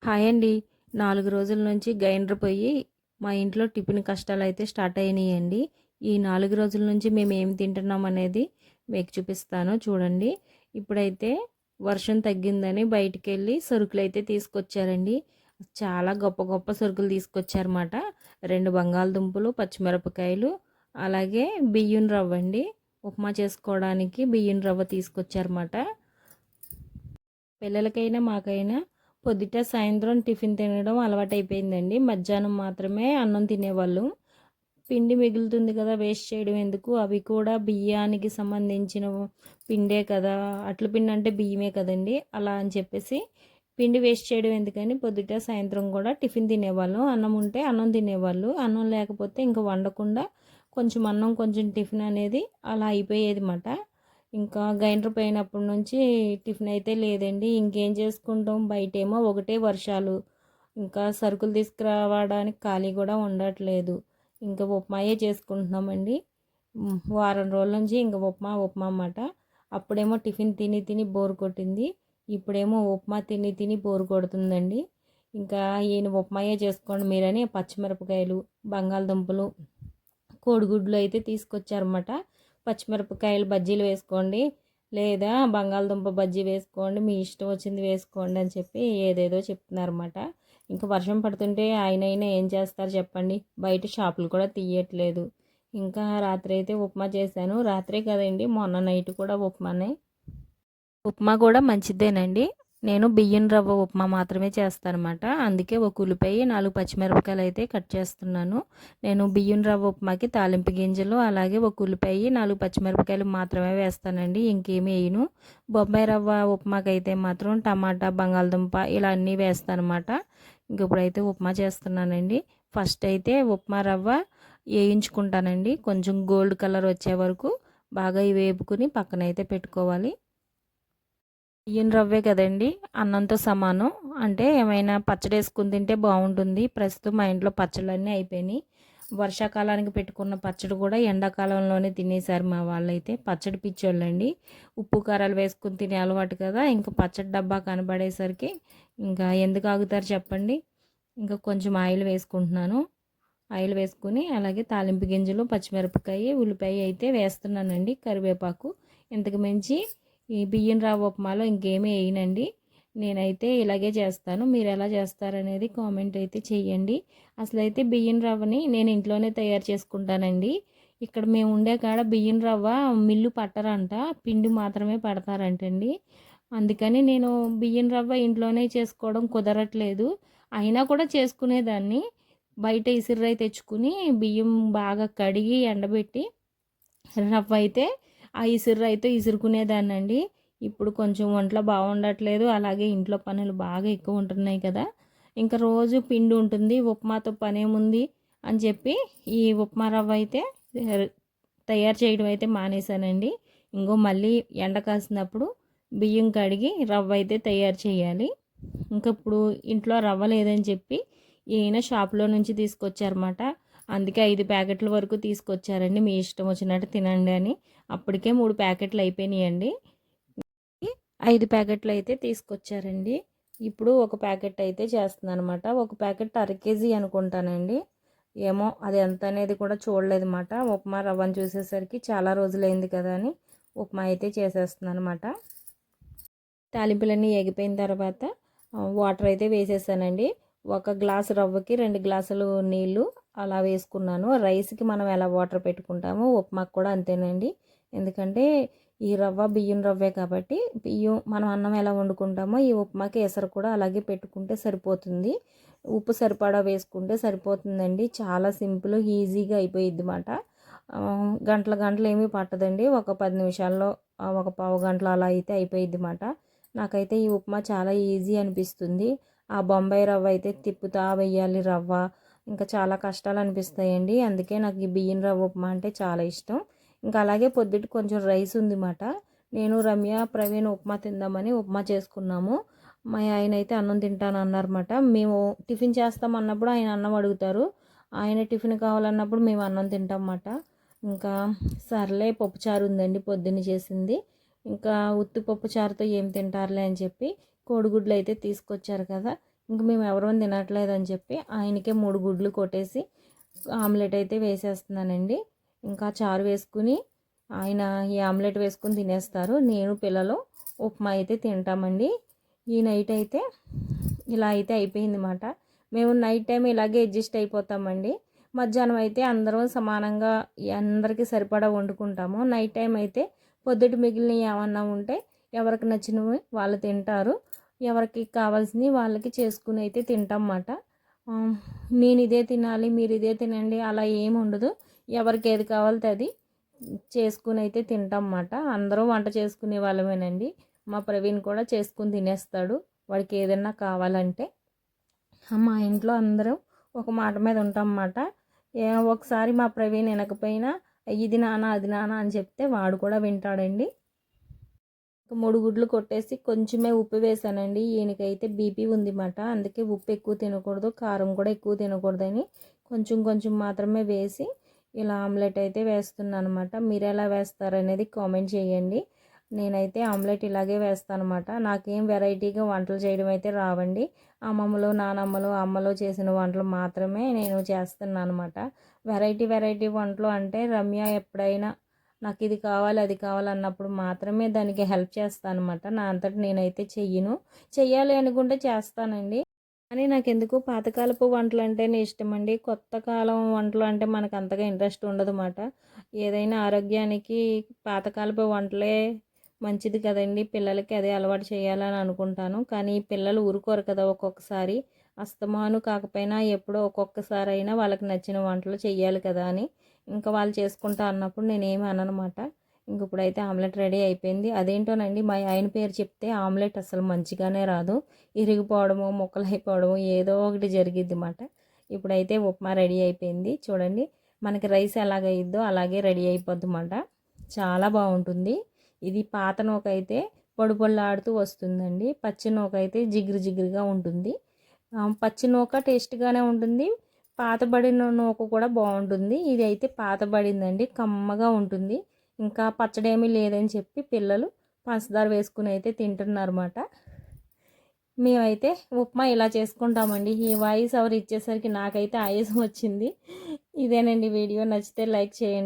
Hi అండి. 4 రోజుల నుంచి గ్రైండర్ పోయి మా ఇంట్లో టిఫిన్ కష్టాలైతే స్టార్ట్ అయినాయండి. ఈ 4 రోజుల నుంచి మేమేం తింటున్నాం అనేది మీకు చూపిస్తాను చూడండి. ఇప్పుడైతే వర్షం తగ్గిందని బయటికెళ్ళి సరుకులైతే తీసుకొచ్చారండి. చాలా గొప్ప గొప్ప సరుకులు తీసుకొచ్చారన్నమాట. 2 బంగాళదుంపలు, పచ్చిమిరపకాయలు, అలాగే బియ్యం రవ్వ అండి. ఉప్మా చేసుకోవడానికి బియ్యం రవ్వ తీసుకొచ్చారన్నమాట. పిల్లలకైనా మాకైనా పొద్దుట సాయంత్రం టిఫిన్ తినడం అలవాటైపోయిందండి. మధ్యాహ్నం మాత్రమే అన్నం తినేవాళ్ళు. పిండి మిగులుతుంది కదా, వేస్ట్ చేయడం ఎందుకు, అవి కూడా బియ్యానికి సంబంధించిన పిండే కదా, అట్ల పిండి అంటే బియ్యమే కదండి, అలా అని చెప్పేసి పిండి వేస్ట్ చేయడం ఎందుకని పొద్దుట సాయంత్రం కూడా టిఫిన్ తినేవాళ్ళం. అన్నం ఉంటే అన్నం తినేవాళ్ళు, అన్నం లేకపోతే ఇంకా వండకుండా కొంచెం అన్నం కొంచెం టిఫిన్ అనేది అలా అయిపోయేది అన్నమాట. ఇంకా గ్రైండర్ పోయినప్పటి నుంచి టిఫిన్ అయితే లేదండి. ఇంకేం చేసుకుంటాం, బయటేమో ఒకటే వర్షాలు, ఇంకా సరుకులు తీసుకురావడానికి ఖాళీ కూడా ఉండట్లేదు. ఇంకా ఉప్మాయే చేసుకుంటున్నామండి. వారం రోజుల నుంచి ఇంకా ఉప్మా ఉప్మా అన్నమాట. అప్పుడేమో టిఫిన్ తిని తిని బోర్ కొట్టింది, ఇప్పుడేమో ఉప్మా తిని తిని బోర్ కొడుతుందండి. ఇంకా ఈయన ఉప్మాయే చేసుకోండి మీరని పచ్చిమిరపకాయలు, బంగాళదుంపలు, కోడిగుడ్లు అయితే తీసుకొచ్చారన్నమాట. పచ్చిమిరపకాయలు బజ్జీలు వేసుకోండి, లేదా బంగాళదుంప బజ్జీ వేసుకోండి, మీ ఇష్టం వచ్చింది వేసుకోండి అని చెప్పి ఏదేదో చెప్తున్నారన్నమాట. ఇంకా వర్షం పడుతుంటే ఆయనైనా ఏం చేస్తారు చెప్పండి, బయట షాపులు కూడా తీయట్లేదు. ఇంకా రాత్రి అయితే ఉప్మా చేశాను. రాత్రే కదండి, మొన్న నైట్ కూడా ఉప్మానే. ఉప్మా కూడా మంచిదేనండి. నేను బియ్యం రవ్వ ఉప్మా మాత్రమే చేస్తానమాట. అందుకే ఒక ఉల్లిపాయ, 4 పచ్చిమిరపకాయలు అయితే కట్ చేస్తున్నాను. నేను బియ్యం రవ్వ ఉప్మాకి తాలింపు గింజలు, అలాగే ఒక ఉల్లిపాయ, 4 పచ్చిమిరపకాయలు మాత్రమే వేస్తానండి, ఇంకేమీ వేయను. బొంబాయి రవ్వ ఉప్మాకి అయితే మాత్రం టమాటా, బంగాళదుంప ఇలా అన్నీ వేస్తానమాట. ఇంక ఇప్పుడైతే ఉప్మా చేస్తున్నానండి. ఫస్ట్ అయితే ఉప్మా రవ్వ వేయించుకుంటానండి. కొంచెం గోల్డ్ కలర్ వచ్చే వరకు బాగా వేపుకుని పక్కనైతే పెట్టుకోవాలి. బియ్యం రవ్వే కదండి, అన్నంతో సమానం. అంటే ఏమైనా పచ్చడి వేసుకుని తింటే బాగుంటుంది. ప్రస్తుతం మా ఇంట్లో పచ్చళ్ళన్నీ అయిపోయినాయి. వర్షాకాలానికి పెట్టుకున్న పచ్చడి కూడా ఎండాకాలంలోనే తినేశారు మా వాళ్ళైతే. పచ్చడి పిచ్చోళ్ళండి. ఉప్పు కారాలు వేసుకుని తినే అలవాటు కదా, ఇంకా పచ్చడి డబ్బా కనబడేసరికి ఇంకా ఎందుకు ఆగుతారు చెప్పండి. ఇంకా కొంచెం ఆయిల్ వేసుకుంటున్నాను. ఆయిల్ వేసుకుని అలాగే తాలింపు గింజలు, పచ్చిమిరపకాయ, ఉల్లిపాయ అయితే వేస్తున్నానండి, కరివేపాకు. ఇంతకు మించి ఈ బియ్యం రవ్వ ఉప్మాలో ఇంకేమీ వేయనండి. నేనైతే ఇలాగే చేస్తాను. మీరు ఎలా చేస్తారనేది కామెంట్ అయితే చేయండి. అసలైతే బియ్యం రవ్వని నేను ఇంట్లోనే తయారు చేసుకుంటానండి. ఇక్కడ మేము ఉండే కాడ బియ్యం రవ్వ మిల్లు పట్టరంట, పిండి మాత్రమే పడతారంటండి. అందుకని నేను బియ్యం రవ్వ ఇంట్లోనే చేసుకోవడం కుదరట్లేదు. అయినా కూడా చేసుకునేదాన్ని. బయట ఇసిర్రై తెచ్చుకుని బియ్యం బాగా కడిగి ఎండబెట్టి రవ్వ అయితే ఆ ఇసురైతే ఇసురుకునేదాన్నండి. ఇప్పుడు కొంచెం ఒంట్లో బాగుండట్లేదు, అలాగే ఇంట్లో పనులు బాగా ఎక్కువ ఉంటున్నాయి కదా, ఇంకా రోజు పిండి ఉంటుంది, ఉప్మాతో పనేముంది అని చెప్పి ఈ ఉప్మా రవ్వ అయితే తయారు చేయడం అయితే మానేశానండి. ఇంకో మళ్ళీ ఎండ కాసినప్పుడు బియ్యం కడిగి రవ్వ అయితే తయారు చేయాలి. ఇంకా ఇప్పుడు ఇంట్లో రవ్వ లేదని చెప్పి ఈయన షాప్లో నుంచి తీసుకొచ్చారన్నమాట. అందుకే 5 ప్యాకెట్ల వరకు తీసుకొచ్చారండి, మీ ఇష్టం వచ్చినట్టు తినండి అని. అప్పటికే 3 ప్యాకెట్లు అయిపోయినాయండి. 5 ప్యాకెట్లు అయితే తీసుకొచ్చారండి. ఇప్పుడు ఒక ప్యాకెట్ అయితే చేస్తున్నాను అనమాట. ఒక ప్యాకెట్ 1/2 కేజీ అనుకుంటానండి, ఏమో అది ఎంత అనేది కూడా చూడలేదు అన్నమాట. ఉప్మా రవ్వను చూసేసరికి చాలా రోజులైంది కదా అని ఉప్మా అయితే చేసేస్తున్నాను అనమాట. తాలింపులన్నీ ఎగిపోయిన తర్వాత వాటర్ అయితే వేసేసానండి. 1 గ్లాసు రవ్వకి 2 గ్లాసులు నీళ్ళు అలా వేసుకున్నాను. రైస్కి మనం ఎలా వాటర్ పెట్టుకుంటామో ఉప్మాకు కూడా అంతేనండి. ఎందుకంటే ఈ రవ్వ బియ్యం రవ్వే కాబట్టి బియ్యం మనం అన్నం ఎలా వండుకుంటామో ఈ ఉప్మాకి ఎసరు కూడా అలాగే పెట్టుకుంటే సరిపోతుంది. ఉప్పు సరిపడా వేసుకుంటే సరిపోతుందండి. చాలా సింపుల్, ఈజీగా అయిపోయిద్ది అన్నమాట. గంటలు ఏమీ పట్టదండి. ఒక 10 నిమిషాల్లో, ఒక పావు గంటలో అలా అయితే అయిపోయిద్ది అన్నమాట. నాకైతే ఈ ఉప్మా చాలా ఈజీ అనిపిస్తుంది. ఆ బొంబాయి రవ్వ అయితే తిప్పుతా వేయాలి రవ్వ, ఇంకా చాలా కష్టాలు అనిపిస్తాయండి. అందుకే నాకు ఈ బియ్యం రవ్వ ఉప్మా అంటే చాలా ఇష్టం. ఇంకా అలాగే పొద్దుట కొంచెం రైస్ ఉంది మాట. నేను, రమ్య, ప్రవీణ్ ఉప్మా తిందామని ఉప్మా చేసుకున్నాము. మా ఆయన అయితే అన్నం తింటాను అన్నారన్నమాట. మేము టిఫిన్ చేస్తాం అన్నప్పుడు ఆయన అన్నం అడుగుతారు, ఆయన టిఫిన్ కావాలన్నప్పుడు మేము అన్నం తింటాం అన్నమాట. ఇంకా సర్లే పప్పుచారు ఉందండి పొద్దున్న చేసింది, ఇంకా ఉత్తి పప్పుచారుతో ఏం తింటారులే అని చెప్పి కోడిగుడ్లు అయితే తీసుకొచ్చారు కదా, ఇంక మేము ఎవరూ తినట్లేదని చెప్పి ఆయనకే 3 గుడ్లు కొట్టేసి ఆమ్లెట్ అయితే వేసేస్తున్నానండి. ఇంకా చారు వేసుకుని ఆయన ఈ ఆమ్లెట్ వేసుకుని తినేస్తారు. నేను పిల్లలు ఉప్మా అయితే తింటామండి. ఈ నైట్ అయితే ఇలా అయితే అయిపోయింది మాట. మేము నైట్ టైం ఇలాగే అడ్జస్ట్ అయిపోతామండి. మధ్యాహ్నం అయితే అందరం సమానంగా అందరికీ సరిపడా వండుకుంటాము. నైట్ టైం అయితే పొద్దుట మిగిలినవి ఏమన్నా ఉంటే ఎవరికి నచ్చినవి వాళ్ళు తింటారు. ఎవరికి కావాల్సినవి వాళ్ళకి చేసుకుని అయితే తింటాం అన్నమాట. నేను ఇదే తినాలి, మీరు ఇదే తినండి అలా ఏమి ఉండదు. ఎవరికి ఏది కావాలితే అది చేసుకుని అయితే తింటాం అన్నమాట. అందరూ వంట చేసుకునే వాళ్ళమేనండి. మా ప్రవీణ్ కూడా చేసుకుని తినేస్తాడు వాడికి ఏదైనా కావాలంటే. మా ఇంట్లో అందరం ఒక మాట మీద ఉంటాం అన్నమాట. ఒకసారి మా ప్రవీణ్ వినకపోయినా ఇది నాన్న అది నాన్న అని చెప్తే వాడు కూడా వింటాడండి. 3 గుడ్లు కొట్టేసి కొంచెమే ఉప్పు వేసానండి. ఈయనకైతే బీపీ ఉంది మాట. అందుకే ఉప్పు ఎక్కువ తినకూడదు, కారం కూడా ఎక్కువ తినకూడదని కొంచెం కొంచెం మాత్రమే వేసి ఇలా ఆమ్లెట్ అయితే వేస్తున్నాను అనమాట. మీరు ఎలా వేస్తారనేది కామెంట్ చేయండి. నేనైతే ఆమ్లెట్ ఇలాగే వేస్తాను అనమాట. నాకేం వెరైటీగా వంటలు చేయడం అయితే రావండి. అమ్మమ్మలు, నానమ్మలు, అమ్మలు చేసిన వంటలు మాత్రమే నేను చేస్తున్నాను అనమాట. వెరైటీ వంటలు అంటే రమ్య ఎప్పుడైనా నాకు ఇది కావాలి అది కావాలన్నప్పుడు మాత్రమే దానికి హెల్ప్ చేస్తాను అనమాట. నా అంతటి నేనైతే చెయ్యను. చెయ్యాలి అనుకుంటే చేస్తానండి. కానీ నాకెందుకు పాతకాలపు వంటలు అంటేనే ఇష్టమండి. కొత్త కాలం వంటలు అంటే మనకు అంతగా ఇంట్రెస్ట్ ఉండదన్నమాట. ఏదైనా ఆరోగ్యానికి పాతకాలపు వంటలే మంచిది కదండి. పిల్లలకి అదే అలవాటు చేయాలని అనుకుంటాను. కానీ పిల్లలు ఊరుకోరు కదా ఒక్కొక్కసారి. అస్తమాను కాకపోయినా ఎప్పుడో ఒక్కొక్కసారి అయినా వాళ్ళకి నచ్చిన వంటలు చెయ్యాలి కదా అని ఇంకా వాళ్ళు చేసుకుంటా అన్నప్పుడు నేనేమి అననమాట. ఇంక ఇప్పుడైతే ఆమ్లెట్ రెడీ అయిపోయింది. అదేంటోనండి మా ఆయన పేరు చెప్తే ఆమ్లెట్ అసలు మంచిగానే రాదు. ఇరిగిపోవడము, ముక్కలు అయిపోవడము ఏదో ఒకటి జరిగిద్ది మాట. ఇప్పుడైతే ఉప్మా రెడీ అయిపోయింది. చూడండి మనకి రైస్ ఎలాగైద్దో అలాగే రెడీ అయిపోద్ది మాట. చాలా బాగుంటుంది. ఇది పాత నూకైతే పొడి పొడిలాడుతూ వస్తుందండి. పచ్చి నూకైతే జిగురు జిగురుగా ఉంటుంది. పచ్చి నూక టేస్ట్గానే ఉంటుంది. పాతబడిన నూక కూడా బాగుంటుంది. ఇది అయితే పాతబడిందండి, కమ్మగా ఉంటుంది. ఇంకా పచ్చడేమీ లేదని చెప్పి పిల్లలు పంచదార వేసుకుని అయితే తింటున్నారన్నమాట. మేమైతే ఉప్మా ఇలా చేసుకుంటామండి. ఈ వాయిస్ ఓవర్ ఇచ్చేసరికి నాకైతే ఆయాసం వచ్చింది. ఇదేనండి వీడియో. నచ్చితే లైక్ చేయండి.